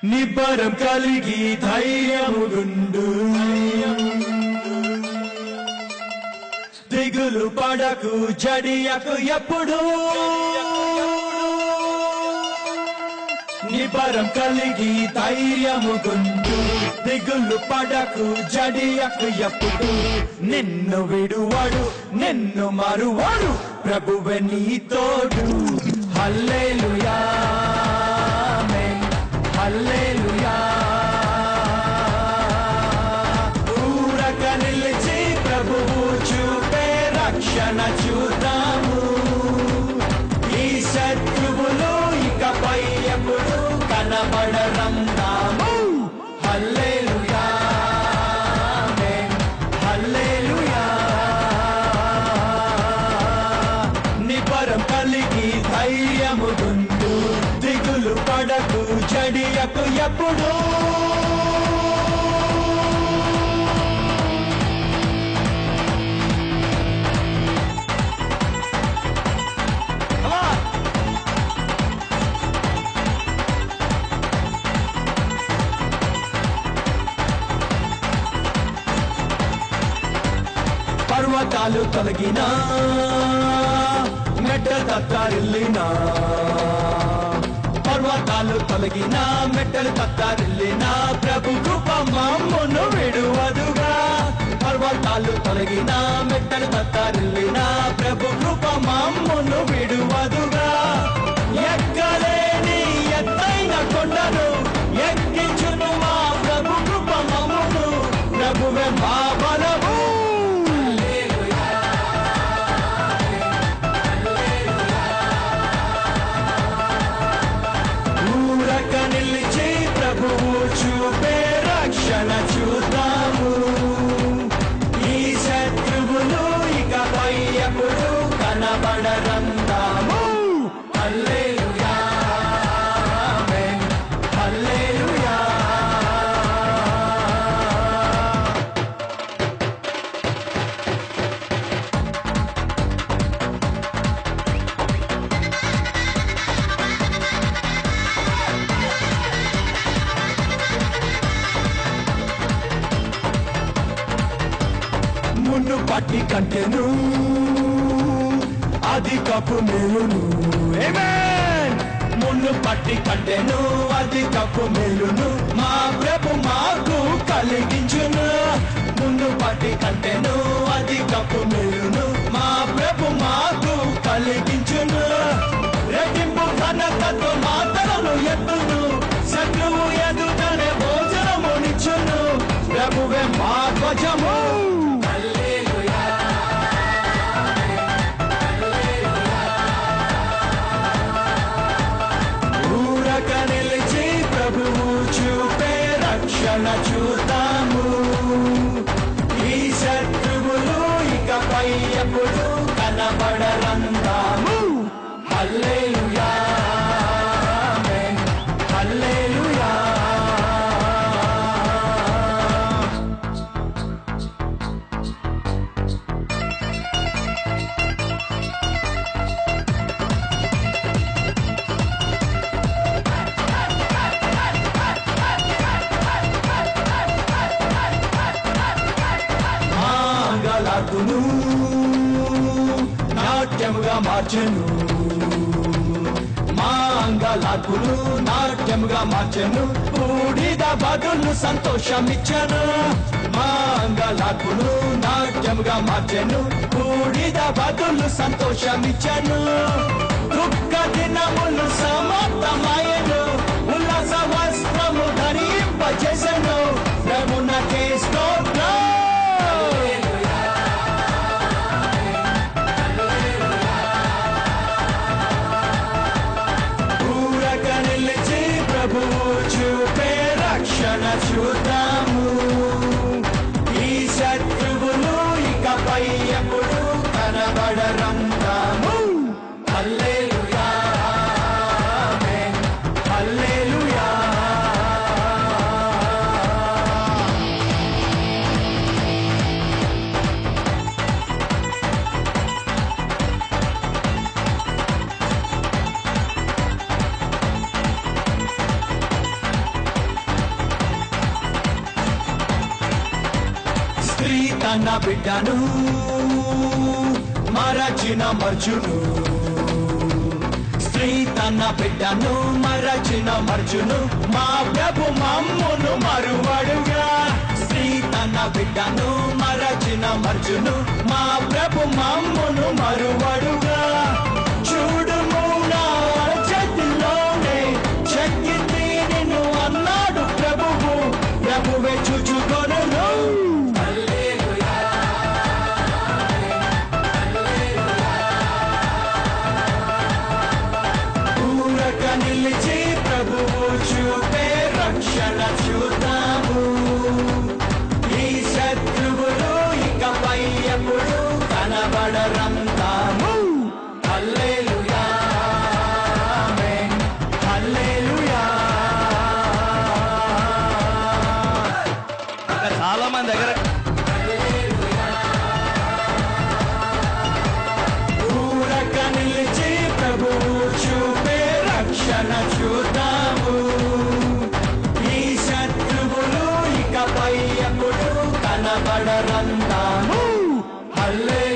నిబ్బరం కలిగి ధైర్యముగుండు, దిగులు పడకు జడియకు ఎప్పుడు. నిబ్బరం కలిగి ధైర్యముగుండు, దిగులు పడకు జడియకు ఎప్పుడు. నిన్ను విడువడు నిన్ను మరువడు, ప్రభువే నీ తోడు. హల్లెలూయా ఆమేన్, హల్లెలూయా. ఊరక నిలిచి ప్రభువు చూపే రక్షణ చూద్దాము. ఈ శత్రువులు ఇకపై ఎప్పుడు కనబడరందాము. హల్లెలూయా ఆమేన్, హల్లెలూయా. నిబ్బరం కలిగి ధైర్యముగుండు, దిగులు పడకు జడియకు ఎప్పుడు. పర్వతాలు తొలగినా మెట్ట తత్తరిల్లినా, పర్వతాలు తొలగినా మెట్టలు తత్తరిల్లినా, ప్రభు కృప మమ్మును విడువదుగా. పర్వతాలు తొలగినా మెట్టలు తత్తరిల్లినా, ప్రభు కృప మమ్మును విడువదుగా. ఎక్కలేని ఎత్తైన కొండను ఎక్కించును మా ప్రభు కృప మమ్మును, ప్రభువే మా బలము. నిలిచి ప్రభువు చూపే రక్షణ చూద్దాము. ఈ శత్రువులు ఇకపై ఎప్పుడు కనబడరందాము. హల్లెలూయా ఆమేన్, హల్లెలూయా. మున్ను పట్టి కంటెను అధికపు మేలును, ఆమేన్. మున్ను పట్టి కంటెను అధికపు మేలును, మా ప్రభు మాకు కలిగించును. మున్ను పట్టి కంటెను అధికపు మేలును, మా ప్రభు మాకు కలిగించును. రెట్టింపు ఘనతతో మాతలను ఎత్తును, శత్రువు ఎదుటనే భోజనమునిచ్చును. ప్రభువే మా ధ్వజము. నిలిచి ప్రభువు చూపే రక్షణ చూద్దాము. ఈ శత్రువులు ఇకపై ఎప్పుడు కనబడరందాము. హల్లెలూయా ఆమేన్, హల్లెలూయా. గలాతును నాట్యముగా మార్చెను, మాంగలాతును నాట్యముగా మార్చెను. బూడిద బదులు సంతోషమిచ్చను, మాంగలాతును నాట్యముగా మార్చెను. బూడిద బదులు సంతోషమిచ్చను. దుఃఖ దినములు సమాప్తమాయెను, ఉల్లాస వస్త్రము ధరింపజేసెను. ప్రభునకే స్తోత్రం. నిలిచి ప్రభువు చూపే రక్షణ చూద్దాము. ఈ శత్రువులు ఇకపై ఎప్పుడు కనబడరందాము. హల్లెలూయా ఆమేన్, హల్లెలూయా. తన బిడ్డను మరచిన మర్చును, స్త్రీ తన బిడ్డను మరచిన మర్చును, మా ప్రభు మమ్మును మరువడుగా. స్త్రీ తన బిడ్డను మరచిన మర్చును, మా ప్రభు మమ్మును మరువడుగా. చూడుము నా చేతిలోనే చెక్కింది నిన్ను అన్నాడు ప్రభువు, ప్రభువే చూచుకొనును. ఊరక నిలిచి ప్రభువు చూపే రక్షణ చూద్దాము. ఈ శత్రువులు ఇకపై ఎప్పుడు కనబడరంతాము. హల్లెలూయా ఆమేన్, హల్లెలూయా. ఇంకా చాలా మంది దగ్గర ఊరక నిలిచి ప్రభువు చూపే రక్షణ చూద్దాము. ఈ శత్రువులు ఇకపై ఎప్పుడు కనబడరంతాము. హల్లెలూయా.